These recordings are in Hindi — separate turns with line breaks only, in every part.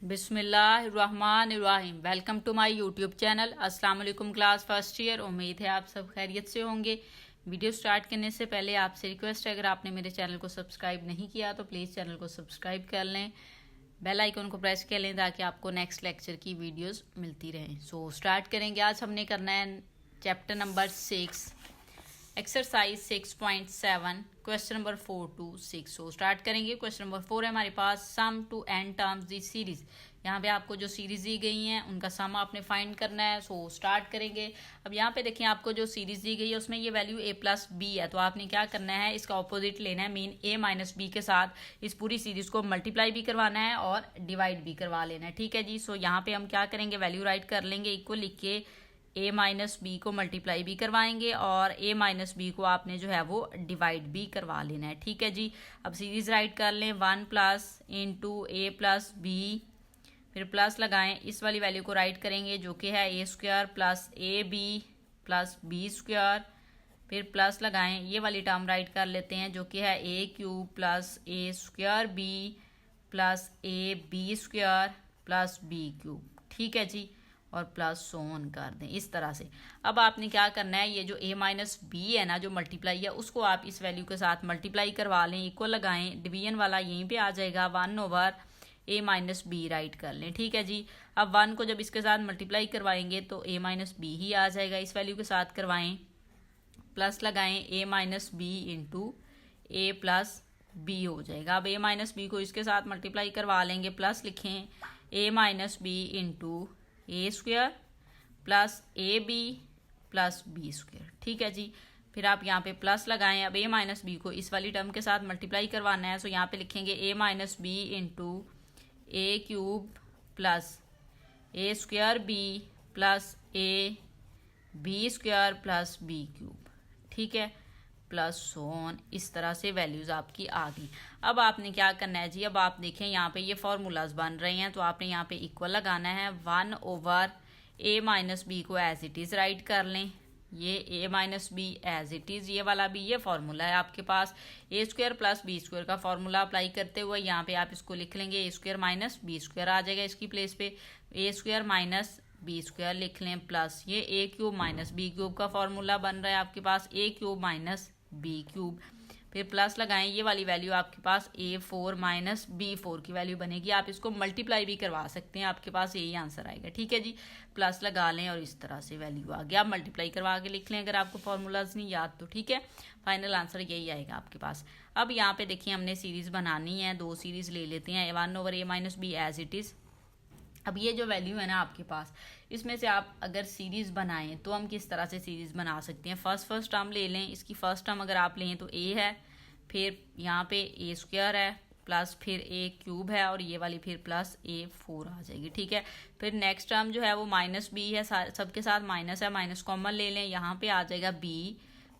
बिस्मिल्लाहिर्रहमानिर्रहीम। Welcome to my YouTube channel. अस्सलाम वालेकुम क्लास फर्स्ट ईयर। उम्मीद है आप सब खैरियत से होंगे। वीडियो स्टार्ट करने से पहले आपसे रिक्वेस्ट है, अगर आपने मेरे चैनल को सब्सक्राइब नहीं किया तो प्लीज़ चैनल को सब्सक्राइब कर लें, बेल आइकन को प्रेस कर लें ताकि आपको नेक्स्ट लेक्चर की वीडियोस मिलती रहें। सो स्टार्ट करेंगे। आज हमने करना है chapter number 6 exercise 6.7 question number 4 to 6। So start करेंगे। क्वेश्चन नंबर 4 है हमारे पास, sum to n terms the series. यहाँ पे आपको जो सीरीज दी गई हैं उनका सम आपने फाइंड करना है। सो स्टार्ट करेंगे। अब यहाँ पे देखिए, आपको जो सीरीज दी गई है उसमें ये वैल्यू a प्लस बी है, तो आपने क्या करना है, इसका ऑपोजिट लेना है, मीन a माइनस बी के साथ इस पूरी सीरीज को मल्टीप्लाई भी करवाना है और डिवाइड भी करवा लेना है। ठीक है जी। सो यहाँ पे हम क्या करेंगे, वैल्यू राइट कर लेंगे, इक्वल लिख के a माइनस बी को मल्टीप्लाई भी करवाएंगे और a माइनस बी को आपने जो है वो डिवाइड भी करवा लेना है। ठीक है जी। अब सीरीज राइट कर लें, 1 plus into a plus B, फिर प्लस लगाएं, इस वाली वैल्यू को राइट करेंगे जो कि है a square plus a b plus b square, फिर प्लस लगाएं, ये वाली टर्म राइट कर लेते हैं जो कि है a cube plus a square b plus a b square plus b cube. ठीक है जी। और प्लस सो ऑन कर दें इस तरह से। अब आपने क्या करना है, ये जो a माइनस बी है ना, जो मल्टीप्लाई है, उसको आप इस वैल्यू के साथ मल्टीप्लाई करवा लें, इक्वल लगाएं, डिवीजन वाला यहीं पे आ जाएगा, 1 over a minus b right कर लें। ठीक है जी। अब 1 को जब इसके साथ मल्टीप्लाई करवाएंगे तो a माइनस बी ही आ जाएगा, इस वैल्यू के साथ करवाएं, प्लस लगाएं, a minus b into a plus b हो जाएगा। अब a माइनस बी को इसके साथ मल्टीप्लाई करवा लेंगे, प्लस लिखें a minus b into a square plus a b plus b square. ठीक है जी। फिर आप यहाँ पे प्लस लगाएं। अब a माइनस बी को इस वाली टर्म के साथ मल्टीप्लाई करवाना है, सो यहाँ पे लिखेंगे a minus b into a cube plus a square b plus a b square plus b cube. ठीक है, प्लस सोन, इस तरह से वैल्यूज आपकी आ गई। अब आपने क्या करना है जी, अब आप देखें यहाँ पे ये फॉर्मूलाज बन रहे हैं, तो आपने यहाँ पे इक्वल लगाना है, 1 ओवर a माइनस बी को एज इट इज़ राइट कर लें, ये a minus b as it is, ये वाला भी ये फॉर्मूला है आपके पास, a square plus b square का फॉर्मूला अप्लाई करते हुए यहाँ पे आप इसको लिख लेंगे, a square minus b square आ जाएगा इसकी प्लेस पे, a square minus b square लिख लें, प्लस ये a cube minus b cube का फॉर्मूला बन रहा है आपके पास, ए क्यूब माइनस बी क्यूब, फिर प्लस लगाएं, ये वाली वैल्यू आपके पास a4 माइनस b4 की वैल्यू बनेगी। आप इसको मल्टीप्लाई भी करवा सकते हैं, आपके पास यही आंसर आएगा। ठीक है जी। प्लस लगा लें और इस तरह से वैल्यू आ गया। आप मल्टीप्लाई करवा के लिख लें अगर आपको फॉर्मूलाज नहीं याद तो। ठीक है, फाइनल आंसर यही आएगा आपके पास। अब यहाँ पे देखिए, हमने सीरीज बनानी है, 2 सीरीज ले लेते हैं, 1 over a minus b as it is. अब ये जो वैल्यू है ना आपके पास, इसमें से आप अगर सीरीज बनाएं तो हम किस तरह से सीरीज बना सकते हैं। फर्स्ट टर्म ले लें, इसकी फर्स्ट टर्म अगर आप लें तो a है, फिर यहाँ पे ए स्क्वायर है, प्लस फिर ए क्यूब है, और ये वाली फिर प्लस a4 आ जाएगी। ठीक है, फिर नेक्स्ट टर्म जो है वो माइनस बी है, सबके साथ माइनस है, माइनस कॉमन ले लें, यहाँ पे आ जाएगा b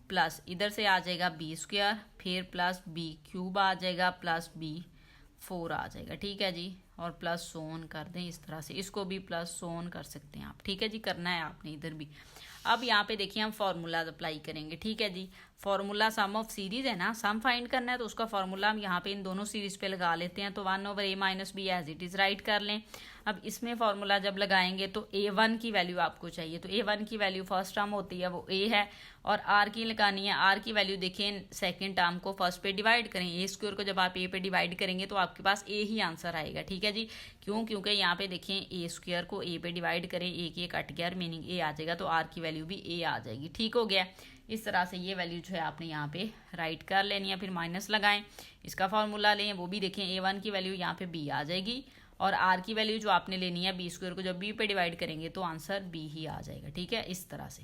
प्लस इधर से आ जाएगा बी स्क्वायर, फिर प्लस बी क्यूब आ जाएगा, प्लस b4 आ जाएगा। ठीक है जी। और प्लस सोन कर दें इस तरह से, इसको भी प्लस सोन कर सकते हैं आप। ठीक है जी, करना है आपने इधर भी। अब यहाँ पे देखिए, हम फॉर्मूला अप्लाई करेंगे। ठीक है जी। फॉर्मूला सम ऑफ सीरीज है ना, सम फाइंड करना है, तो उसका फॉर्मूला हम यहाँ पे इन दोनों सीरीज पे लगा लेते हैं। तो 1 over a minus b as it is right कर लें। अब इसमें फॉर्मूला जब लगाएंगे तो a1 की वैल्यू आपको चाहिए, तो a1 की वैल्यू फर्स्ट टर्म होती है वो a है, और r की लगानी है। r की वैल्यू देखें, सेकेंड टर्म को फर्स्ट पे डिवाइड करें, ए स्क्वायर को जब आप a पे डिवाइड करेंगे तो आपके पास a ही आंसर आएगा। ठीक है जी। क्योंकि यहाँ पे देखें, ए स्क्वायर को a पे डिवाइड करें, एक ये कट गया, मीनिंग a आ जाएगा, तो r की वैल्यू भी a आ जाएगी। ठीक हो गया। इस तरह से ये वैल्यू जो है आपने यहाँ पे राइट कर लेनी है, फिर माइनस लगाएं, इसका फॉर्मूला लें, वो भी देखें, a1 की वैल्यू यहाँ पे b आ जाएगी, और r की वैल्यू जो आपने लेनी है, बी स्क्वायर को जब b पे डिवाइड करेंगे तो आंसर b ही आ जाएगा। ठीक है, इस तरह से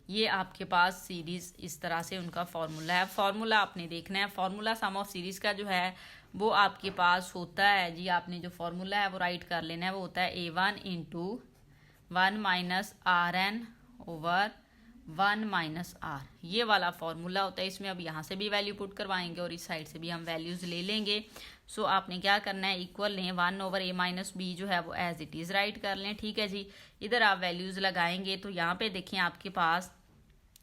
ये आपके पास सीरीज, इस तरह से उनका फॉर्मूला है। फॉर्मूला आपने देखना है, फॉर्मूला सम ऑफ सीरीज का जो है वो आपके पास होता है जी, आपने जो फॉर्मूला है वो राइट कर लेना है, वो होता है a1 into 1 minus r n over 1 minus r, ये वाला फॉर्मूला होता है। इसमें अब यहाँ से भी वैल्यू पुट करवाएंगे और इस साइड से भी हम वैल्यूज ले लेंगे। सो आपने क्या करना है, इक्वल लें, 1 ओवर a माइनस बी जो है वो एज इट इज़ राइट कर लें। ठीक है जी। इधर आप वैल्यूज लगाएंगे तो यहाँ पे देखें, आपके पास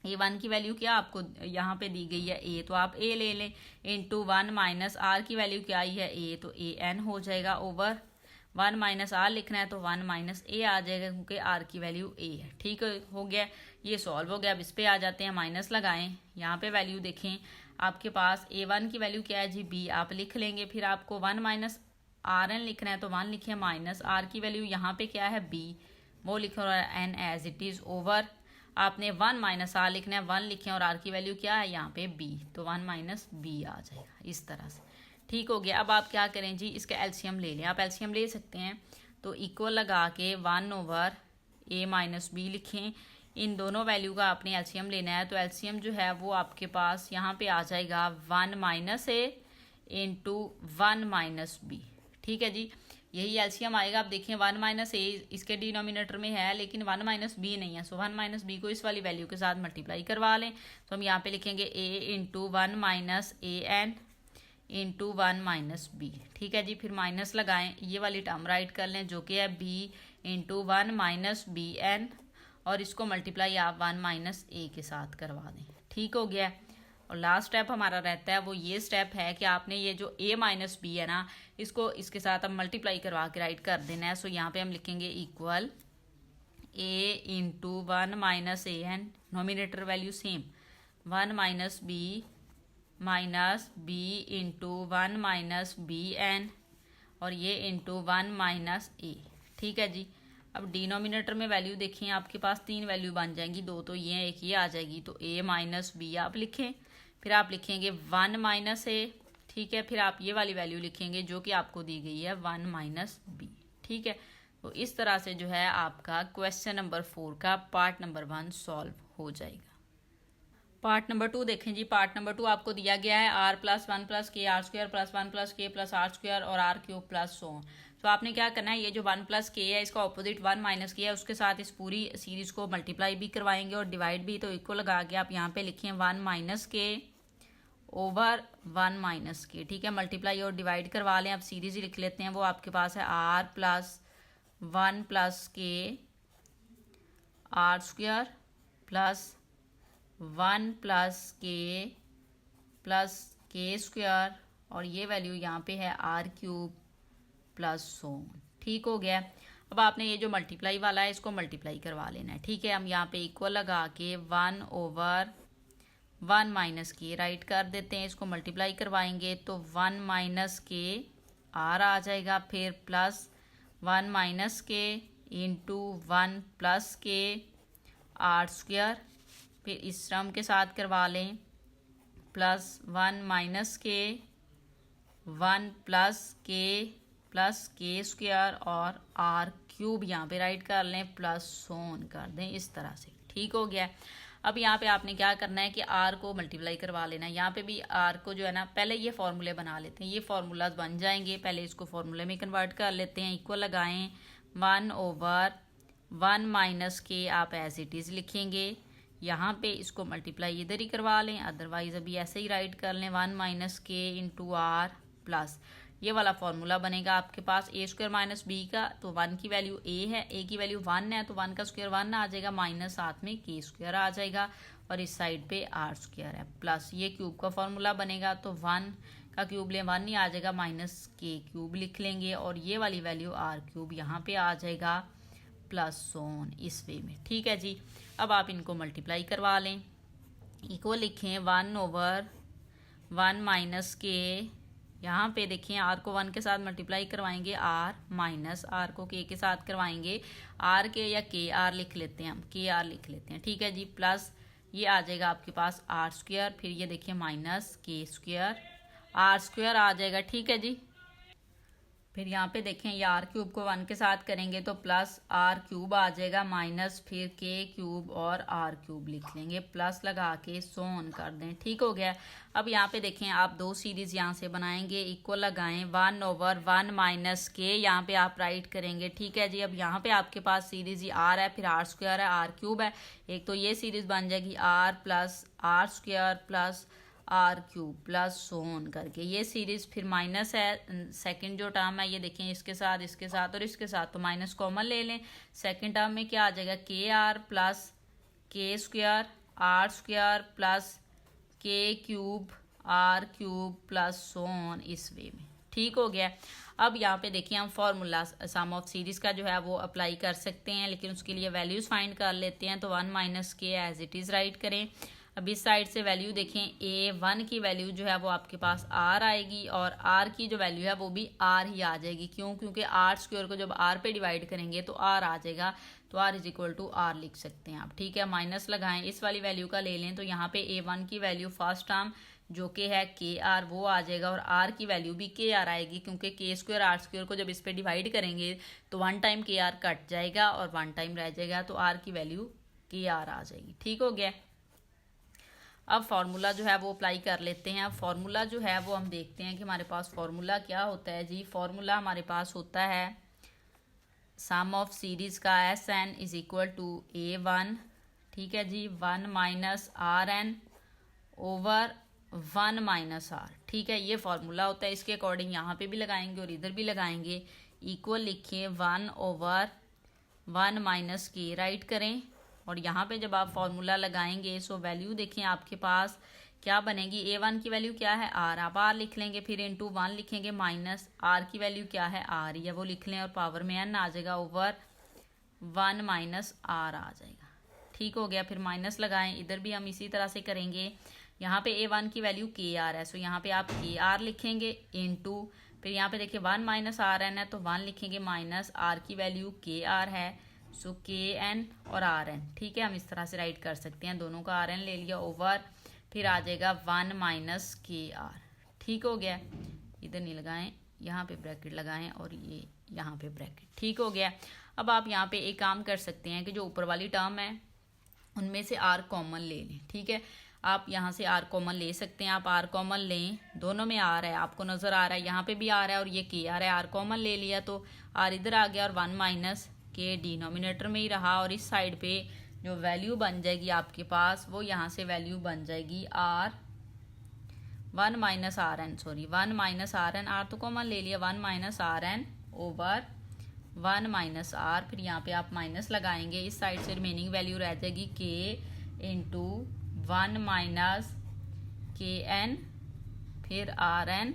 A1 की वैल्यू क्या आपको यहाँ पे दी गई है A, तो आप A ले लें, इंटू 1 माइनस R की वैल्यू क्या आई है A, तो AN हो जाएगा, ओवर 1 माइनस R लिखना है तो 1 माइनस A आ जाएगा क्योंकि R की वैल्यू A है। ठीक हो गया, ये सॉल्व हो गया। अब इस पे आ जाते हैं, माइनस लगाएं, यहाँ पे वैल्यू देखें आपके पास A1 की वैल्यू क्या है जी B, आप लिख लेंगे। फिर आपको 1 माइनस RN लिखना है तो 1 लिखे, माइनस R की वैल्यू यहाँ पे क्या है B, वो लिखो और N as it is, over आपने 1 माइनस R लिखना है, 1 लिखें और R की वैल्यू क्या है यहाँ पे B, तो 1 माइनस B आ जाएगा इस तरह से। ठीक हो गया। अब आप क्या करें जी, इसका एलसीएम ले लें, आप एलसीएम ले सकते हैं तो इक्वल लगा के 1 ओवर A माइनस B लिखें। इन दोनों वैल्यू का आपने एलसीएम लेना है, तो एलसीएम जो है वो आपके पास यहाँ पे आ जाएगा 1 minus A into 1 minus B। ठीक है जी, यही एलसीएम आएगा। आप देखें 1 माइनस ए इसके डिनोमिनेटर में है लेकिन 1 माइनस बी नहीं है, सो 1 माइनस बी को इस वाली वैल्यू के साथ मल्टीप्लाई करवा लें, तो हम यहाँ पे लिखेंगे ए into 1 minus a N into 1 minus B. ठीक है जी, फिर माइनस लगाएं, ये वाली टर्म राइट कर लें जो कि है b into 1 minus b n, और इसको मल्टीप्लाई आप 1 माइनस ए के साथ करवा दें। ठीक हो गया। और लास्ट स्टेप हमारा रहता है वो ये स्टेप है कि आपने ये जो a माइनस बी है ना, इसको इसके साथ हम मल्टीप्लाई करवा के राइट कर देना है। सो यहाँ पे हम लिखेंगे equal a into 1 minus a n, nominator value same, 1 minus b into 1 minus b n, और ये इंटू 1 माइनस ए। ठीक है जी, अब डिनोमिनेटर में वैल्यू देखें, आपके पास 3 वैल्यू बन जाएंगी, 2 तो ये एक ये आ जाएगी, तो a माइनस बी आप लिखें, फिर आप लिखेंगे 1 माइनस ए। ठीक है, फिर आप ये वाली वैल्यू लिखेंगे जो कि आपको दी गई है 1 माइनस बी। ठीक है, तो इस तरह से जो है आपका क्वेश्चन नंबर 4 का पार्ट नंबर 1 सॉल्व हो जाएगा। पार्ट नंबर 2 देखें जी, पार्ट नंबर 2 आपको दिया गया है r प्लस 1 प्लस के आर स्क्वायर प्लस 1 प्लस के प्लस आर स्क्वायर और r क्यूब प्लस सो। तो आपने क्या करना है, ये जो 1 प्लस के है इसका ऑपोजिट 1 माइनस के है, उसके साथ इस पूरी सीरीज को मल्टीप्लाई भी करवाएंगे और डिवाइड भी, तो इक्वल लगा के आप यहाँ पे लिखें 1 माइनस के ओवर 1 माइनस के। ठीक है, मल्टीप्लाई और डिवाइड करवा लें। अब सीरीज ही लिख लेते हैं, वो आपके पास है r प्लस 1 प्लस के are square plus 1 plus k square, और ये वैल्यू यहाँ पे है r क्यूब प्लस सो। ठीक हो गया। अब आपने ये जो मल्टीप्लाई वाला है इसको मल्टीप्लाई करवा लेना है। ठीक है, हम यहाँ पे इक्वल लगा के 1 ओवर 1 माइनस के राइट कर देते हैं, इसको मल्टीप्लाई करवाएंगे तो 1 माइनस के आर आ जाएगा, फिर प्लस 1 माइनस के इंटू 1 प्लस के आर स्क्वायर, फिर इस टर्म के साथ करवा लें प्लस 1 माइनस के 1 प्लस के स्क्वायर और आर क्यूब यहाँ पे राइट कर लें, प्लस सोन कर दें इस तरह से। ठीक हो गया। अब यहाँ पे आपने क्या करना है कि r को मल्टीप्लाई करवा लेना है। यहाँ पे भी r को जो है ना, पहले ये फॉर्मूले बना लेते हैं, ये फार्मूलाज बन जाएंगे, पहले इसको फॉर्मूले में कन्वर्ट कर लेते हैं। इक्वल लगाएं 1 ओवर 1 माइनस के आप एज इट इज़ लिखेंगे, यहाँ पे इसको मल्टीप्लाई इधर ही करवा लें, अदरवाइज अभी ऐसे ही राइट कर लें 1 माइनस के इंटू आर प्लस ये वाला फॉर्मूला बनेगा आपके पास ए स्क्वायर माइनस बी का, तो 1 की वैल्यू ए है, ए की वैल्यू 1 है, तो 1 का स्क्वायर 1 आ जाएगा, माइनस साथ में के स्क्वायर आ जाएगा, और इस साइड पे आर स्क्वायर है, प्लस ये क्यूब का फॉर्मूला बनेगा, तो 1 का क्यूब लें 1 ही आ जाएगा, माइनस के क्यूब लिख लेंगे, और ये वाली वैल्यू आर क्यूब यहाँ पे आ जाएगा, प्लस सोन इस वे में। ठीक है जी, अब आप इनको मल्टीप्लाई करवा लें, इक्वल लिखें 1 ओवर 1 माइनस के, यहाँ पे देखिए आर को 1 के साथ मल्टीप्लाई करवाएंगे आर, माइनस आर को के साथ करवाएंगे आर के, या के आर लिख लेते हैं हम, के आर लिख लेते हैं। ठीक है जी, प्लस ये आ जाएगा आपके पास आर स्क्वायर, फिर ये देखिए माइनस के स्क्वायर, आर स्क्वायर आ जाएगा। ठीक है जी, फिर यहाँ पे देखें ये आर क्यूब को 1 के साथ करेंगे तो प्लस आर क्यूब आ जाएगा, माइनस फिर के क्यूब और आर क्यूब लिख लेंगे, प्लस लगा के सोन कर दें। ठीक हो गया। अब यहाँ पे देखें आप दो सीरीज यहाँ से बनाएंगे, इक्वल लगाएं 1 ओवर 1 माइनस के, यहाँ पे आप राइट करेंगे। ठीक है जी, अब यहाँ पे आपके पास सीरीज ही आर है, फिर आर स्क्वायर है, आर क्यूब है, एक तो ये सीरीज बन जाएगी r plus r square plus r cube plus so on करके, ये सीरीज फिर माइनस है, सेकंड जो टर्म है ये देखें इसके साथ और इसके साथ, तो माइनस कॉमन ले लें, सेकंड टर्म में क्या आ जाएगा के r plus k square r square plus k cube r cube plus so on, इस वे में। ठीक हो गया। अब यहाँ पे देखिए हम फॉर्मूला सम ऑफ सीरीज का जो है वो अप्लाई कर सकते हैं, लेकिन उसके लिए वैल्यूज फाइंड कर लेते हैं। तो 1 माइनस के एज इट इज़ राइट करें। अब इस साइड से वैल्यू देखें, A1 की वैल्यू जो है वो आपके पास R आएगी और R की जो वैल्यू है वो भी R ही आ जाएगी। क्यों? क्योंकि आर स्क्वायर को जब R पे डिवाइड करेंगे तो R आ जाएगा, तो R is equal to R लिख सकते हैं आप। ठीक है, माइनस लगाएं, इस वाली वैल्यू का ले लें तो यहाँ पे A1 की वैल्यू फर्स्ट टर्म जो कि है KR वो आ जाएगा और R की वैल्यू भी KR आएगी, क्योंकि K स्क्वायर R स्क्वायर को जब इस पे डिवाइड करेंगे तो 1 टाइम KR कट जाएगा और 1 टाइम रह जाएगा, तो R की वैल्यू KR आ जाएगी। ठीक हो गया। अब फार्मूला जो है वो अप्लाई कर लेते हैं। अब फार्मूला जो है वो हम देखते हैं कि हमारे पास फार्मूला क्या होता है जी। फार्मूला हमारे पास होता है सम ऑफ सीरीज का SN is equal to A1, ठीक है जी, 1 minus RN over 1 minus R। ठीक है, ये फार्मूला होता है। इसके अकॉर्डिंग यहाँ पे भी लगाएंगे और इधर भी लगाएंगे। इक्वल लिखिए 1 ओवर 1 माइनस के राइट करें और यहाँ पे जब आप फॉर्मूला लगाएंगे सो वैल्यू देखें आपके पास क्या बनेगी। A1 की वैल्यू क्या है R, आप R लिख लेंगे, फिर इंटू 1 लिखेंगे, माइनस R की वैल्यू क्या है R ही है वो लिख लें और पावर में N आ जाएगा, ओवर 1 माइनस R आ जाएगा। ठीक हो गया। फिर माइनस लगाएं, इधर भी हम इसी तरह से करेंगे। यहाँ पे A1 की वैल्यू KR है, सो यहाँ पे आप KR लिखेंगे इंटू, फिर यहाँ पे देखिए 1 माइनस RN है तो 1 लिखेंगे, माइनस R की वैल्यू KR है, सो KN और RN। ठीक है, हम इस तरह से राइट कर सकते हैं, दोनों का RN ले लिया, ओवर फिर आ जाएगा 1 माइनस KR। ठीक हो गया। इधर नहीं लगाएं, यहाँ पे ब्रैकेट लगाएं और ये यहाँ पे ब्रैकेट। ठीक हो गया। अब आप यहाँ पे एक काम कर सकते हैं कि जो ऊपर वाली टर्म है उनमें से R कॉमन ले लें। ठीक है, आप यहाँ से R कॉमन ले सकते हैं। आप R कॉमन लें, दोनों में R है, आपको नज़र आ रहा है, यहाँ पे भी R है और ये KR है। R कॉमन ले लिया तो R इधर आ गया और 1 माइनस के डिनोमिनेटर में ही रहा, और इस साइड पे जो वैल्यू बन जाएगी आपके पास वो यहाँ से वैल्यू बन जाएगी R 1 minus RN, sorry 1 minus RN, R तो कॉमन ले लिया, 1 minus RN over 1 minus R, फिर यहाँ पे आप माइनस लगाएंगे, इस साइड से रिमेनिंग वैल्यू रह जाएगी K इंटू 1 माइनस KN फिर RN।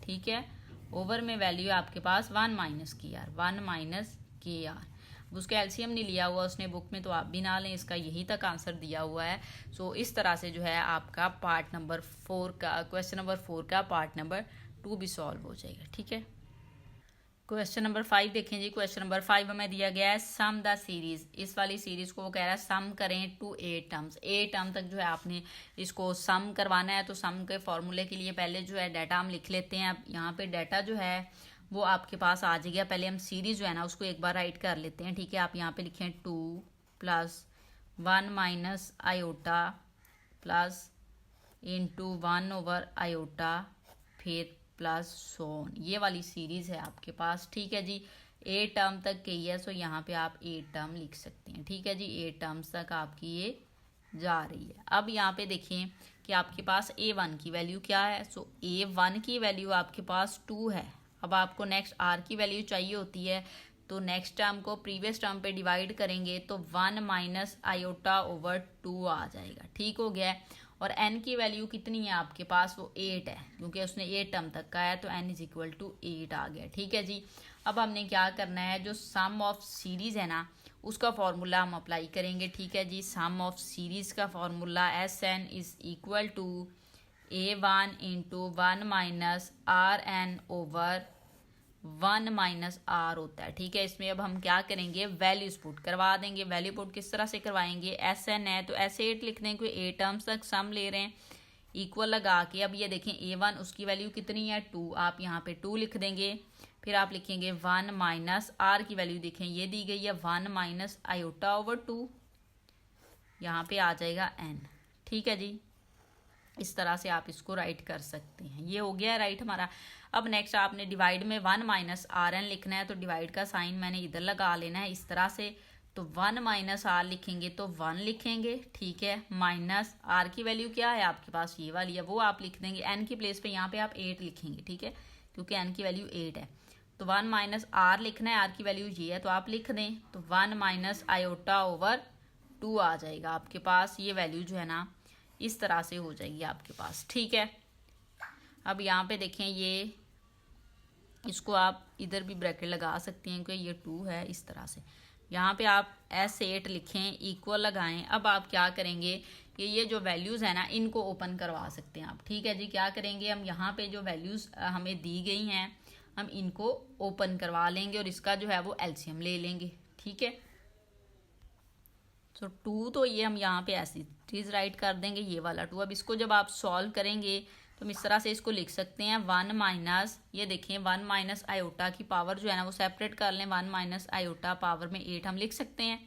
ठीक है, ओवर में वैल्यू आपके पास 1 माइनस KR, 1 माइनस KR। उसका एलसीएम नहीं लिया हुआ उसने बुक में, तो आप भी ना लें, इसका यही तक आंसर दिया हुआ है। सो इस तरह से जो है आपका पार्ट नंबर 4 का, क्वेश्चन नंबर 4 का पार्ट नंबर 2 भी सॉल्व हो जाएगा। ठीक है, क्वेश्चन नंबर 5 देखें जी। क्वेश्चन नंबर 5 हमें दिया गया है सम द सीरीज। इस वाली सीरीज को वो कह रहा है सम करें टू 8 टर्म्स। 8 टर्म तक जो है आपने इसको सम करवाना है। तो सम के फॉर्मूले के लिए पहले जो है डाटा हम लिख लेते हैं। अब यहाँ पे डाटा जो है वो आपके पास आ जाएगा। पहले हम सीरीज जो है ना उसको एक बार राइट कर लेते हैं। ठीक है, आप यहाँ पे लिखें 2 plus 1 minus iota plus into 1 over iota फिर प्लस सोन, ये वाली सीरीज है आपके पास। ठीक है जी, 8 टर्म तक की है, सो यहाँ पे आप 8 टर्म लिख सकते हैं। ठीक है जी, 8 टर्म्स तक आपकी ये जा रही है। अब यहाँ पे देखें कि आपके पास A1 की वैल्यू क्या है। सो A1 की वैल्यू आपके पास 2 है। अब आपको नेक्स्ट R की वैल्यू चाहिए होती है, तो नेक्स्ट टर्म को प्रीवियस टर्म पे डिवाइड करेंगे तो 1 माइनस आयोटा ओवर 2 आ जाएगा। ठीक हो गया। और n की वैल्यू कितनी है आपके पास, वो 8 है, क्योंकि उसने 8 टर्म तक का है, तो n इज इक्वल टू 8 आ गया। ठीक है जी, अब हमने क्या करना है, जो सम ऑफ सीरीज है ना उसका फॉर्मूला हम अप्लाई करेंगे। ठीक है जी, सम ऑफ सीरीज का formula SN is equal to A1 into 1 minus RN over 1 minus R होता है। ठीक है, इसमें अब हम क्या करेंगे, वैल्यूज पुट करवा देंगे। वैल्यू पुट किस तरह से करवाएंगे, SN है तो S8 लिख दें, कोई 8 टर्म्स तक सम ले रहे हैं, इक्वल लगा के। अब ये देखें A1 उसकी वैल्यू कितनी है 2, आप यहाँ पे 2 लिख देंगे, फिर आप लिखेंगे 1 माइनस R की वैल्यू देखें ये दी गई है 1 माइनस आयोटा ओवर 2, यहाँ पे आ जाएगा N। ठीक है जी, इस तरह से आप इसको राइट कर सकते हैं। ये हो गया राइट हमारा। अब नेक्स्ट आपने डिवाइड में 1 माइनस RN लिखना है, तो डिवाइड का साइन मैंने इधर लगा लेना है इस तरह से। तो 1 माइनस R लिखेंगे तो 1 लिखेंगे। ठीक है, माइनस R की वैल्यू क्या है आपके पास, ये वाली है, वो आप लिख देंगे। N की प्लेस पे यहाँ पे आप 8 लिखेंगे। ठीक है, क्योंकि N की वैल्यू 8 है। तो 1 माइनस R लिखना है, R की वैल्यू ये है तो आप लिख दें। तो 1 माइनस आयोटा ओवर 2 आ जाएगा आपके पास। ये वैल्यू जो है ना इस तरह से हो जाएगी आपके पास, ठीक है। अब यहाँ पे देखें, ये इसको आप इधर भी ब्रैकेट लगा सकते हैं क्योंकि ये 2 है। इस तरह से यहाँ पे आप S8 लिखें, इक्वल लगाएं। अब आप क्या करेंगे कि ये जो वैल्यूज़ है ना इनको ओपन करवा सकते हैं आप, ठीक है जी। क्या करेंगे हम, यहाँ पे जो वैल्यूज़ हमें दी गई हैं हम इनको ओपन करवा लेंगे और इसका जो है वो एलसीएम ले लेंगे, ठीक है। तो 2 तो ये हम यहाँ पे ऐसी चीज़ राइट कर देंगे, ये वाला 2। अब इसको जब आप सॉल्व करेंगे तो हम इस तरह से इसको लिख सकते हैं 1 माइनस, ये देखिए 1 माइनस आयोटा की पावर जो है ना वो सेपरेट कर लें। 1 माइनस आयोटा पावर में 8 हम लिख सकते हैं,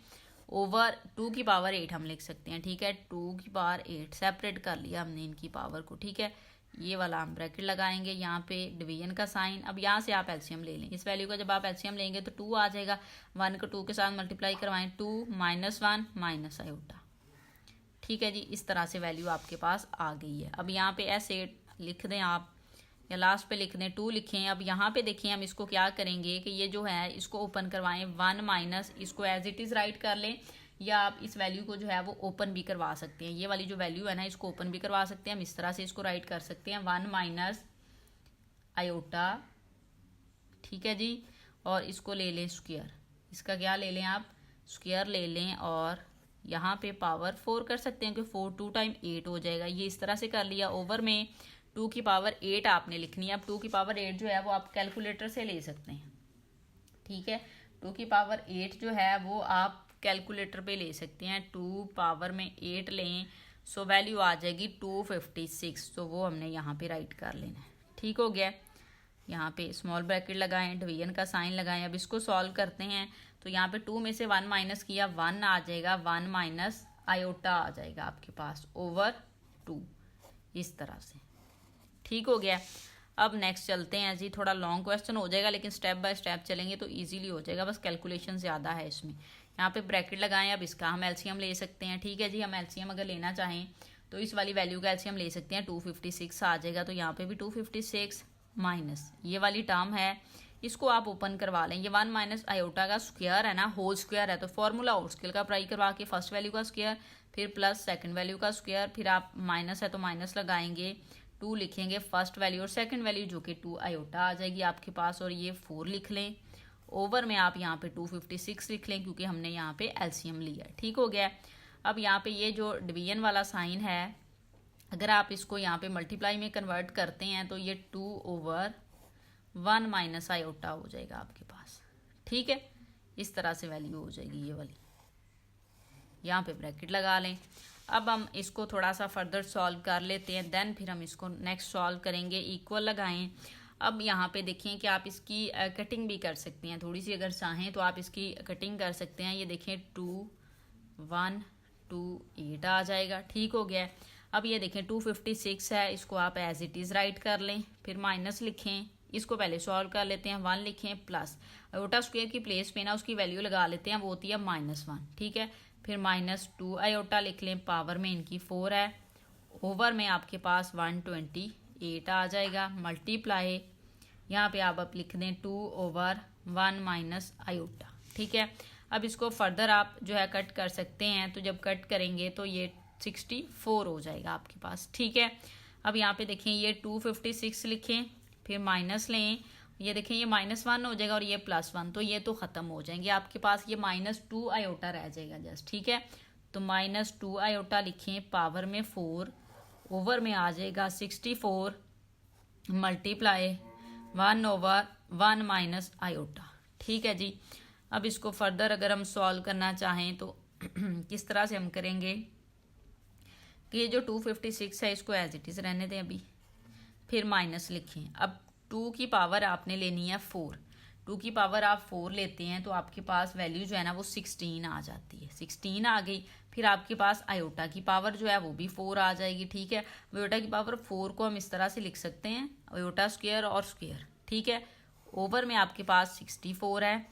ओवर 2 की पावर 8 हम लिख सकते हैं, ठीक है। 2 की पावर 8 सेपरेट कर लिया हमने इनकी पावर को, ठीक है। ये वाला हम ब्रैकेट लगाएंगे, यहाँ पे डिवीजन का साइन। अब यहाँ से आप एलसीएम ले लें इस वैल्यू का। जब आप एलसीएम लेंगे तो 2 आ जाएगा। 1 को 2 के साथ मल्टीप्लाई करवाएं, 2 माइनस 1 माइनस आयोटा, ठीक है जी। इस तरह से वैल्यू आपके पास आ गई है। अब यहाँ पे S8 लिख दें आप, या लास्ट पे लिख दें 2 लिखें। अब यहाँ पे देखिए हम इसको क्या करेंगे कि ये जो है इसको ओपन करवाएं। 1 माइनस, इसको एज इट इज़ राइट कर लें, या आप इस वैल्यू को जो है वो ओपन भी करवा सकते हैं। ये वाली जो वैल्यू है ना इसको ओपन भी करवा सकते हैं हम, इस तरह से इसको राइट कर सकते हैं 1 माइनस आयोटा, ठीक है जी। और इसको ले लें स्क्वायर, इसका क्या ले लें आप, स्क्वायर ले लें। और यहाँ पे पावर 4 कर सकते हैं कि 4 2 टाइम 8 हो जाएगा। ये इस तरह से कर लिया। ओवर में 2 की पावर 8 आपने लिखनी है। अब 2 की पावर 8 जो है वो आप कैलकुलेटर से ले सकते हैं, ठीक है। 2 की पावर 8 जो है वो आप कैलकुलेटर पे ले सकते हैं। 2 पावर में 8 लें, सो वैल्यू आ जाएगी 256। तो वो हमने यहाँ पे राइट कर लेना है, ठीक हो गया। यहाँ पे स्मॉल ब्रैकेट लगाएं, डिवीजन का साइन लगाएं। अब इसको सॉल्व करते हैं तो यहाँ पे 2 में से 1 माइनस किया, 1 आ जाएगा। 1 माइनस आयोटा आ जाएगा आपके पास ओवर 2, इस तरह से, ठीक हो गया। अब नेक्स्ट चलते हैं जी। थोड़ा लॉन्ग क्वेश्चन हो जाएगा लेकिन स्टेप बाय स्टेप चलेंगे तो इजीली हो जाएगा, बस कैलकुलेशन ज़्यादा है इसमें। यहाँ पे ब्रैकेट लगाएं। अब इसका हम एलसीएम ले सकते हैं, ठीक है जी। हम एलसीएम अगर लेना चाहें तो इस वाली वैल्यू का एलसीएम ले सकते हैं, 256 आ जाएगा। तो यहाँ पे भी 256 माइनस ये वाली टर्म है, इसको आप ओपन करवा लें। ये 1 माइनस आयोटा का स्क्वायर है ना, होल स्क्वायर है, तो फॉर्मूला होल स्क्वायर का अप्लाई करवा के फर्स्ट वैल्यू का स्क्वायर, फिर प्लस सेकंड वैल्यू का स्क्वायर, फिर आप माइनस है तो माइनस लगाएंगे, 2 लिखेंगे फर्स्ट वैल्यू और सेकंड वैल्यू जो कि 2 आयोटा आ जाएगी आपके पास। और ये 4 लिख लें। ओवर में आप यहाँ पे 256 लिख लें क्योंकि हमने यहाँ पे एलसीएम लिया, ठीक हो गया। अब यहाँ पे ये जो डिवीजन वाला साइन है, अगर आप इसको यहाँ पे मल्टीप्लाई में कन्वर्ट करते हैं तो ये 2 ओवर 1 माइनस आयोटा हो जाएगा आपके पास, ठीक है। इस तरह से वैल्यू हो जाएगी ये वाली। यहाँ पे ब्रैकेट लगा लें। अब हम इसको थोड़ा सा फर्दर सॉल्व कर लेते हैं, देन फिर हम इसको नेक्स्ट सॉल्व करेंगे। इक्वल लगाएं। अब यहाँ पे देखें कि आप इसकी कटिंग भी कर सकते हैं, थोड़ी सी अगर चाहें तो आप इसकी कटिंग कर सकते हैं। ये देखें 2 1 2 8 आ जाएगा, ठीक हो गया। अब ये देखें 256 है, इसको आप एज इट इज़ राइट कर लें, फिर माइनस लिखें, इसको पहले सॉल्व कर लेते हैं। 1 लिखें प्लस आयोटा स्क्वायर की प्लेस पे ना उसकी वैल्यू लगा लेते हैं, वो होती है -1, ठीक है। फिर -2 आयोटा लिख लें, पावर में इनकी 4 है, ओवर में आपके पास 128 आ जाएगा। मल्टीप्लाई यहाँ पे आप लिख दें 2 ओवर 1 माइनस आयोटा, ठीक है। अब इसको फर्दर आप जो है कट कर सकते हैं, तो जब कट करेंगे तो ये 64 हो जाएगा आपके पास, ठीक है। अब यहाँ पे देखें ये 256 लिखें, फिर माइनस लें, ये देखें ये -1 हो जाएगा और ये +1, तो ये तो ख़त्म हो जाएंगे आपके पास। ये -2 आयोटा रह जाएगा जस्ट, ठीक है। तो -2 आयोटा लिखें, पावर में 4, ओवर में आ जाएगा 64, मल्टीप्लाई 1 ओवर 1 माइनस आयोटा, ठीक है जी। अब इसको फर्दर अगर हम सॉल्व करना चाहें तो किस तरह से हम करेंगे कि ये जो 256 है इसको एज इट इज़ रहने दें अभी, फिर माइनस लिखें। अब 2 की पावर आपने लेनी है 4, 2 की पावर आप 4 लेते हैं तो आपके पास वैल्यू जो है ना वो 16 आ जाती है। 16 आ गई, फिर आपके पास आयोटा की पावर जो है वो भी 4 आ जाएगी, ठीक है। आयोटा की पावर 4 को हम इस तरह से लिख सकते हैं, आयोटा स्क्वायर और स्क्वायर, ठीक है। ओवर में आपके पास 64 है,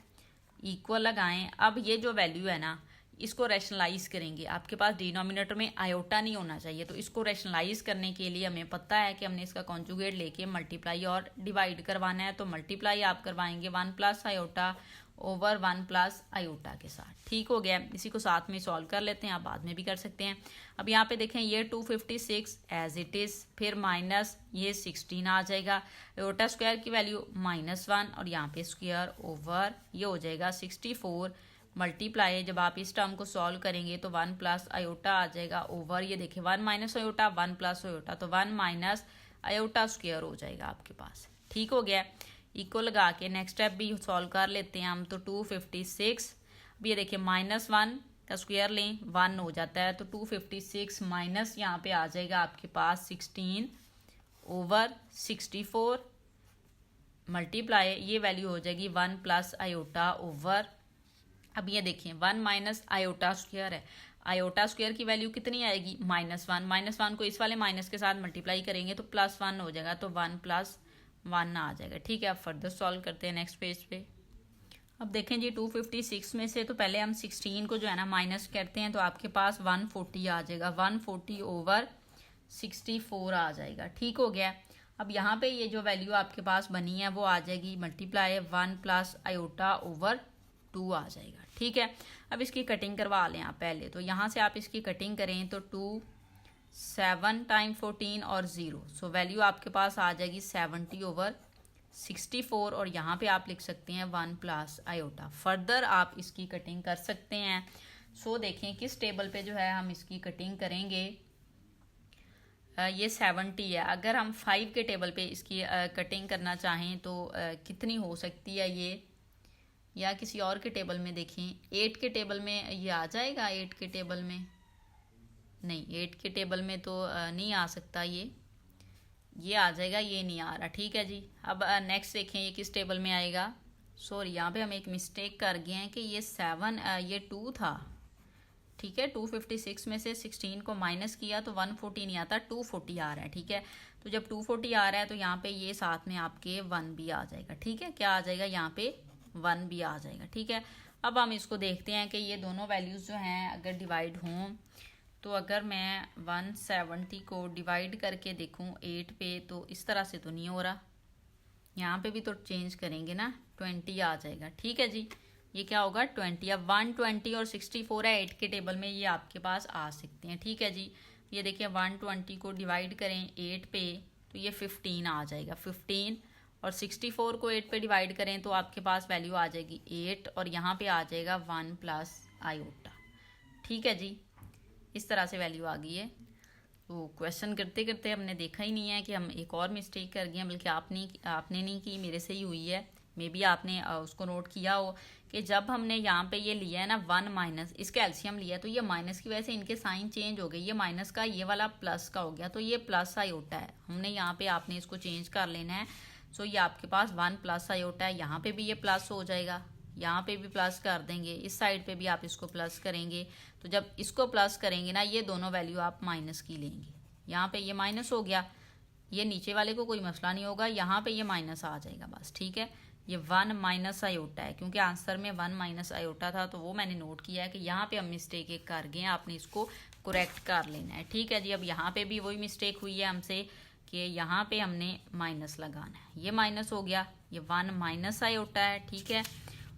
इक्वल लगाएं। अब ये जो वैल्यू है ना इसको रैशनलाइज करेंगे, आपके पास डिनोमिनेटर में आयोटा नहीं होना चाहिए, तो इसको रैशनलाइज करने के लिए हमें पता है कि हमने इसका कॉन्जुगेट लेके मल्टीप्लाई और डिवाइड करवाना है। तो मल्टीप्लाई आप करवाएंगे 1 plus iota over 1 plus iota के साथ। ठीक हो गया, इसी को साथ में सॉल्व कर लेते हैं, आप बाद में भी कर सकते हैं। अब यहाँ पे देखें ये 256 एज इट इज़, फिर माइनस ये 16 आ जाएगा, आयोटा स्क्वायर की वैल्यू -1 और यहाँ पे स्क्वायर ओवर ये हो जाएगा 64 मल्टीप्लाई, जब आप इस टर्म को सॉल्व करेंगे तो 1 प्लस आयोटा आ जाएगा ओवर ये देखिए 1 माइनस आयोटा 1 प्लस आयोटा, तो 1 माइनस आयोटा स्क्वायर हो जाएगा आपके पास। ठीक हो गया, इक्वल लगा के नेक्स्ट स्टेप भी सॉल्व कर लेते हैं हम। तो 256, अब ये देखिए -1 का स्क्वायर लें 1 हो जाता है, तो 256 माइनस यहाँ पे आ जाएगा आपके पास 16 ओवर 64 मल्टीप्लाई ये वैल्यू हो जाएगी 1 प्लस आयोटा ओवर, अब ये देखिए 1 माइनस आयोटा स्क्वायर है, आयोटा स्क्वायर की वैल्यू कितनी आएगी -1, -1 को इस वाले माइनस के साथ मल्टीप्लाई करेंगे तो +1 हो जाएगा, तो 1 + 1 आ जाएगा। ठीक है, अब फर्दर सॉल्व करते हैं नेक्स्ट पेज पे। अब देखें जी 256 में से तो पहले हम 16 को जो है ना माइनस करते हैं, तो आपके पास 140 आ जाएगा, 140 ओवर 64 आ जाएगा। ठीक हो गया, अब यहाँ पे ये जो वैल्यू आपके पास बनी है वो आ जाएगी मल्टीप्लाई 1 प्लस आयोटा ओवर 2 आ जाएगा। ठीक है, अब इसकी कटिंग करवा लें आप पहले, तो यहाँ से आप इसकी कटिंग करें तो 2 7 टाइम 14 और 0, सो वैल्यू आपके पास आ जाएगी 70 ओवर 64 और यहाँ पे आप लिख सकते हैं 1 प्लस आयोटा। फर्दर आप इसकी कटिंग कर सकते हैं। सो देखें किस टेबल पे जो है हम इसकी कटिंग करेंगे। ये 70 है, अगर हम 5 के टेबल पे इसकी कटिंग करना चाहें तो कितनी हो सकती है ये, या किसी और के टेबल में देखें 8 के टेबल में ये आ जाएगा, 8 के टेबल में नहीं, 8 के टेबल में तो नहीं आ सकता, ये आ जाएगा, ये नहीं आ रहा। ठीक है जी, अब नेक्स्ट देखें ये किस टेबल में आएगा। सॉरी यहाँ पे हम एक मिस्टेक कर गए हैं कि ये 7 ये 2 था। ठीक है, 256 में से 16 को माइनस किया तो 140 नहीं आता, 240 आ रहा है। ठीक है, तो जब 240 आ रहा है तो यहाँ पे ये साथ में आपके 1 भी आ जाएगा। ठीक है, क्या आ जाएगा यहाँ पे 1 भी आ जाएगा। ठीक है, अब हम इसको देखते हैं कि ये दोनों वैल्यूज़ जो हैं अगर डिवाइड हों, तो अगर मैं 170 को डिवाइड करके देखूं 8 पे तो इस तरह से तो नहीं हो रहा, यहाँ पे भी तो चेंज करेंगे ना, 20 आ जाएगा। ठीक है जी, ये क्या होगा 20, अब 120 और 64 है 8 के टेबल में, ये आपके पास आ सकते हैं। ठीक है जी, ये देखिए 120 को डिवाइड करें 8 पे तो ये 15 आ जाएगा, 15 और 64 को 8 पे डिवाइड करें तो आपके पास वैल्यू आ जाएगी 8 और यहाँ पे आ जाएगा 1 प्लस आयोटा। ठीक है जी, इस तरह से वैल्यू आ गई है। तो क्वेश्चन करते करते हमने देखा ही नहीं है कि हम एक और मिस्टेक कर गए हैं, बल्कि आपने नहीं की, मेरे से ही हुई है। मे बी आपने उसको नोट किया हो कि जब हमने यहाँ पे ये लिया है ना 1 माइनस, इसका एलसीएम लिया है, तो ये माइनस की वजह से इनके साइन चेंज हो गए, ये माइनस का ये वाला प्लस का हो गया, तो ये प्लस आयोटा है। हमने यहाँ पे आपने इसको चेंज कर लेना है। सो ये आपके पास 1 प्लस आयोटा है, यहाँ पे भी ये प्लस हो जाएगा, यहाँ पे भी प्लस कर देंगे, इस साइड पे भी आप इसको प्लस करेंगे, तो जब इसको प्लस करेंगे ना ये दोनों वैल्यू आप माइनस की लेंगे। यहाँ पे ये माइनस हो गया, ये नीचे वाले को कोई मसला नहीं होगा, यहाँ पे ये माइनस आ जाएगा बस। ठीक है, ये 1 माइनस आयोटा है, क्योंकि आंसर में 1 माइनस आयोटा था, तो वो मैंने नोट किया है कि यहाँ पे हम मिस्टेक एक कर गए हैं, आपने इसको करेक्ट कर लेना है। ठीक है जी, अब यहाँ पे भी वही मिस्टेक हुई है हमसे कि यहाँ पे हमने माइनस लगाना है, ये माइनस हो गया, ये 1 माइनस आयोटा है। ठीक है,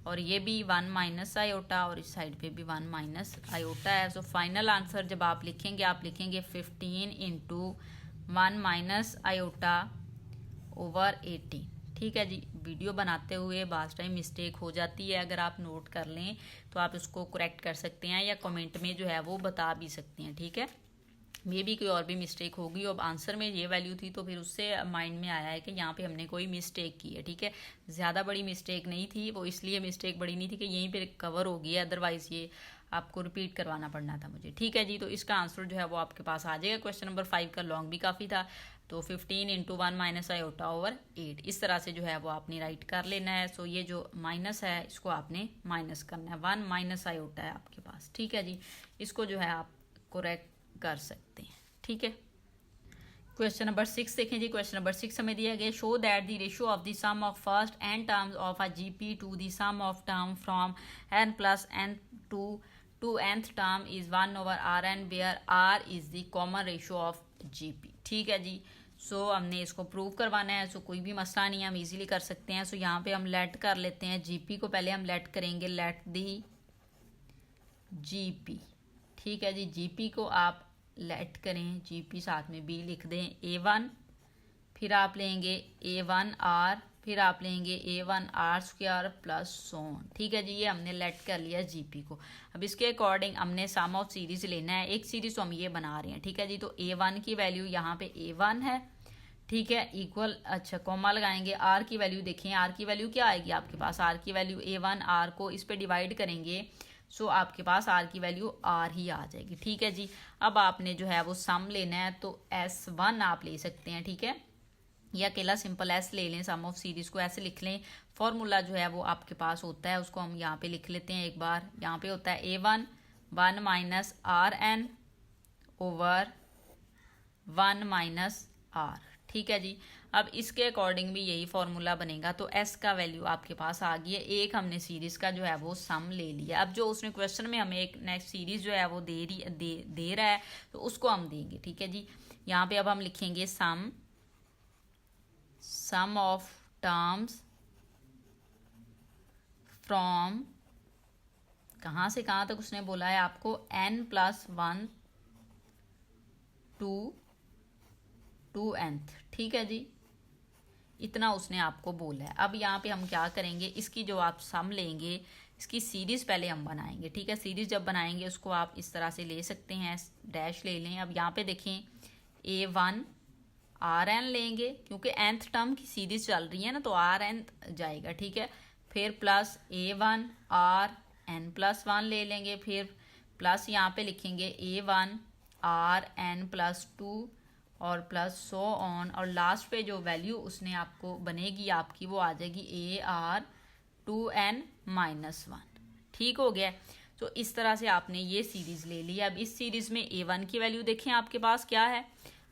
और ये भी 1 माइनस आयोटा और इस साइड पे भी 1 माइनस आयोटा है। सो फाइनल आंसर जब आप लिखेंगे, आप लिखेंगे 15 इंटू 1 माइनस आयोटा ओवर 18। ठीक है जी, वीडियो बनाते हुए बास टाइम मिस्टेक हो जाती है, अगर आप नोट कर लें तो आप उसको करेक्ट कर सकते हैं या कमेंट में जो है वो बता भी सकते हैं। ठीक है, मे भी कोई और भी मिस्टेक होगी, अब आंसर में ये वैल्यू थी तो फिर उससे माइंड में आया है कि यहाँ पे हमने कोई मिस्टेक की है। ठीक है, ज़्यादा बड़ी मिस्टेक नहीं थी, वो इसलिए मिस्टेक बड़ी नहीं थी कि यहीं पे कवर हो गई है, अदरवाइज़ ये आपको रिपीट करवाना पड़ना था मुझे। ठीक है जी, तो इसका आंसर जो है वो आपके पास आ जाएगा। क्वेश्चन नंबर 5 का लॉन्ग भी काफ़ी था, तो 15 इंटू 1 माइनस आयोटा ओवर 8 इस तरह से जो है वो आपने राइट कर लेना है। सो ये जो माइनस है इसको आपने माइनस करना है, 1 माइनस आयोटा है आपके पास। ठीक है जी, इसको जो है आप करेक्ट कर सकते हैं। ठीक है, क्वेश्चन नंबर 6 देखें जी। क्वेश्चन नंबर 6 हमें दिया गया, show that the ratio of the sum of first n terms of a GP to the sum of term from n plus n to nth term is 1 over Rn where R is the common ratio of GP. ठीक है जी, सो हमने इसको प्रूव करवाना है। सो कोई भी मसला नहीं है, हम इजीली कर सकते हैं। सो यहाँ पे हम लेट कर लेते हैं जीपी को, पहले हम लेट करेंगे लेट दी जीपी। ठीक है जी, जीपी को आप लेट करें, जीपी साथ में बी लिख दें A1, फिर आप लेंगे A1R, फिर आप लेंगे A1R² प्लस सोन। ठीक है जी, ये हमने लेट कर लिया जीपी को। अब इसके अकॉर्डिंग हमने सम ऑफ सीरीज लेना है, एक सीरीज तो हम ये बना रहे हैं। ठीक है जी, तो A1 की वैल्यू यहाँ पे A1 है। ठीक है, इक्वल, अच्छा कॉमा लगाएंगे। आर की वैल्यू देखें, आर की वैल्यू क्या आएगी आपके पास, आर की वैल्यू A1 आर को इस पे डिवाइड करेंगे, सो आपके पास आर की वैल्यू आर ही आ जाएगी। ठीक है जी, अब आपने जो है वो सम लेना है, तो S1 आप ले सकते हैं। ठीक है, या अकेला सिंपल एस ले लें, सम ऑफ सीरीज को ऐसे लिख लें। फॉर्मूला जो है वो आपके पास होता है, उसको हम यहाँ पे लिख लेते हैं एक बार। यहाँ पे होता है A1 1 minus RN over 1 minus R। ठीक है जी, अब इसके अकॉर्डिंग भी यही फॉर्मूला बनेगा। तो S का वैल्यू आपके पास आ गई है, एक हमने सीरीज का जो है वो सम ले लिया। अब जो उसने क्वेश्चन में हमें एक नेक्स्ट सीरीज जो है वो दे रहा है, तो उसको हम देंगे। ठीक है जी, यहाँ पे अब हम लिखेंगे सम ऑफ टर्म्स फ्रॉम, कहाँ से कहाँ तक उसने बोला है आपको, n+1 टू nth। ठीक है जी, इतना उसने आपको बोला है। अब यहाँ पे हम क्या करेंगे, इसकी जो आप सम लेंगे, इसकी सीरीज पहले हम बनाएंगे। ठीक है, सीरीज जब बनाएंगे उसको आप इस तरह से ले सकते हैं, डैश ले लें। अब यहाँ पे देखें A1 RN लेंगे, क्योंकि nth टर्म की सीरीज चल रही है ना, तो RN जाएगा। ठीक है, फिर प्लस A1 RN+1 ले लेंगे, फिर प्लस यहाँ पे लिखेंगे A1 RN+2 और प्लस सो ऑन, और लास्ट पे जो वैल्यू उसने आपको बनेगी आपकी, वो आ जाएगी AR2n-1। ठीक हो गया, तो इस तरह से आपने ये सीरीज ले ली। अब इस सीरीज में A1 की वैल्यू देखें आपके पास क्या है,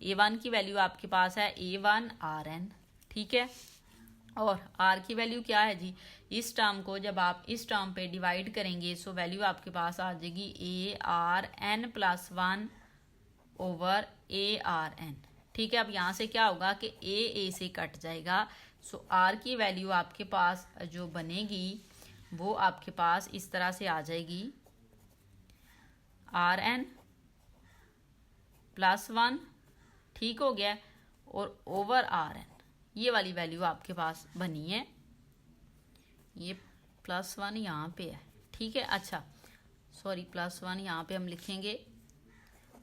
A1 की वैल्यू आपके पास है A1 RN। ठीक है, और R की वैल्यू क्या है जी, इस टर्म को जब आप इस टर्म पे डिवाइड करेंगे, सो वैल्यू आपके पास आ जाएगी ARN+1 ओवर ARN। ठीक है, अब यहाँ से क्या होगा कि A से कट जाएगा, सो R की वैल्यू आपके पास जो बनेगी वो आपके पास इस तरह से आ जाएगी, RN+1। ठीक हो गया, और ओवर RN, ये वाली वैल्यू आपके पास बनी है, ये +1 यहाँ पे है। ठीक है, अच्छा सॉरी, +1 यहाँ पे हम लिखेंगे,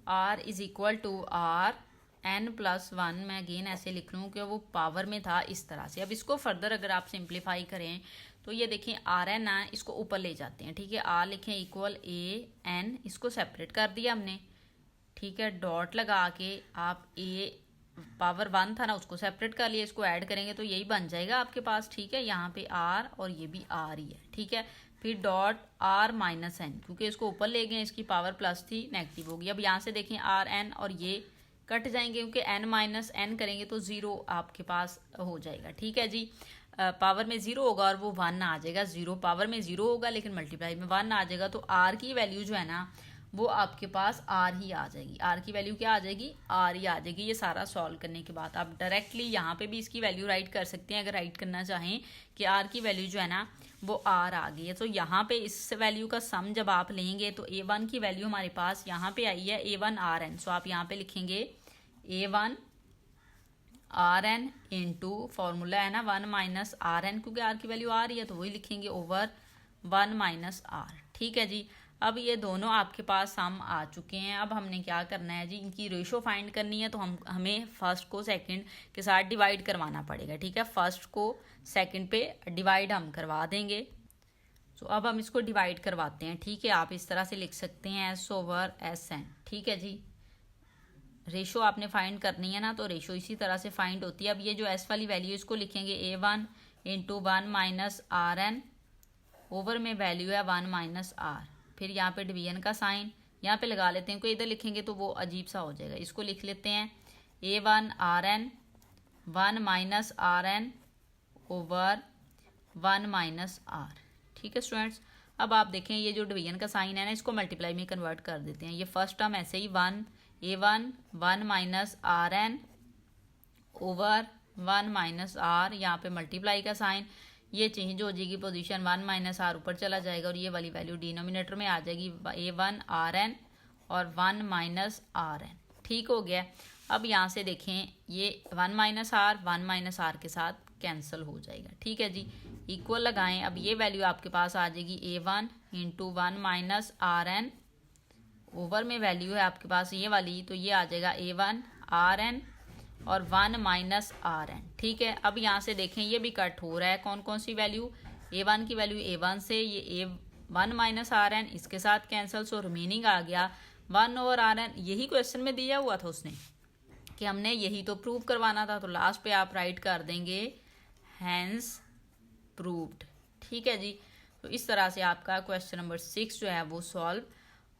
R is equal to RN+1। मैं अगेन ऐसे लिख लूँ कि वो पावर में था इस तरह से। अब इसको फर्दर अगर आप सिंप्लीफाई करें तो ये देखें RN है, इसको ऊपर ले जाते हैं। ठीक है, R लिखें इक्वल AN, इसको सेपरेट कर दिया हमने। ठीक है, डॉट लगा के आप A पावर 1 था ना, उसको सेपरेट कर लिया, इसको ऐड करेंगे तो यही बन जाएगा आपके पास। ठीक है, यहाँ पे R और ये भी R ही है। ठीक है, फिर डॉट R-n, क्योंकि इसको ऊपर ले गए, इसकी पावर प्लस थी, नेगेटिव होगी। अब यहाँ से देखें RN और ये कट जाएंगे, क्योंकि n-n करेंगे तो 0 आपके पास हो जाएगा। ठीक है जी, पावर में 0 होगा और वो 1 आ जाएगा। 0 पावर में 0 होगा लेकिन मल्टीप्लाई में 1 आ जाएगा, तो R की वैल्यू जो है ना वो आपके पास R ही आ जाएगी। R की वैल्यू क्या आ जाएगी, R ही आ जाएगी। ये सारा सॉल्व करने के बाद आप डायरेक्टली यहाँ पे भी इसकी वैल्यू राइट कर सकते हैं, अगर राइट करना चाहें कि R की वैल्यू जो है ना वो R आ गई है। तो यहाँ पे इस वैल्यू का सम जब आप लेंगे तो A1 की वैल्यू हमारे पास यहाँ पे आई है A1 RN। सो आप यहाँ पे लिखेंगे A1 RN इंटू फॉर्मूला है ना 1 माइनस RN, क्योंकि R की वैल्यू आ रही है तो वही लिखेंगे ओवर 1 माइनस R। ठीक है जी, अब ये दोनों आपके पास सम आ चुके हैं। अब हमने क्या करना है जी, इनकी रेशो फाइंड करनी है, तो हमें फर्स्ट को सेकंड के साथ डिवाइड करवाना पड़ेगा। ठीक है, फर्स्ट को सेकंड पे डिवाइड हम करवा देंगे। तो अब हम इसको डिवाइड करवाते हैं। ठीक है, आप इस तरह से लिख सकते हैं S ओवर SN। ठीक है जी, रेशो आपने फाइंड करनी है ना, तो रेशो इसी तरह से फाइंड होती है। अब ये जो S वाली वैल्यू इसको लिखेंगे A1 into 1 minus RN over में वैल्यू है 1 माइनस R। फिर यहाँ पे डिवीजन का साइन यहाँ पे लगा लेते हैं, कोई इधर लिखेंगे तो वो अजीब सा हो जाएगा। इसको लिख लेते हैं A1 RN 1 minus RN over 1 minus R। ठीक है स्टूडेंट्स, अब आप देखें ये जो डिवीजन का साइन है ना, इसको मल्टीप्लाई में कन्वर्ट कर देते हैं। ये फर्स्ट टर्म ऐसे ही A1 1 minus RN over 1 minus r, यहाँ पे मल्टीप्लाई का साइन, ये चेंज हो जाएगी पोजीशन, 1 माइनस आर ऊपर चला जाएगा और ये वाली वैल्यू डिनोमिनेटर में आ जाएगी A1 RN और 1 माइनस RN। ठीक हो गया। अब यहाँ से देखें ये 1 माइनस आर के साथ कैंसिल हो जाएगा। ठीक है जी, इक्वल लगाएं। अब ये वैल्यू आपके पास आ जाएगी A1 into 1 minus RN, over में वैल्यू है आपके पास ये वाली, तो ये आ जाएगा A1 RN और 1 माइनस RN। ठीक है, अब यहाँ से देखें ये भी कट हो रहा है, कौन कौन सी वैल्यू, A1 की वैल्यू A1 से, ये A1 माइनस RN इसके साथ कैंसिल, सो रिमेनिंग आ गया 1 ओवर RN। यही क्वेश्चन में दिया हुआ था उसने कि हमने यही तो प्रूव करवाना था, तो लास्ट पे आप राइट कर देंगे हैंस प्रूव्ड। ठीक है जी, तो इस तरह से आपका क्वेश्चन नंबर 6 जो है वो सॉल्व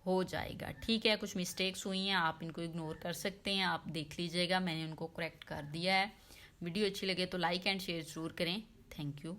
हो जाएगा। ठीक है, कुछ मिस्टेक्स हुई हैं, आप इनको इग्नोर कर सकते हैं, आप देख लीजिएगा, मैंने उनको करेक्ट कर दिया है। वीडियो अच्छी लगे तो लाइक एंड शेयर ज़रूर करें। Thank you.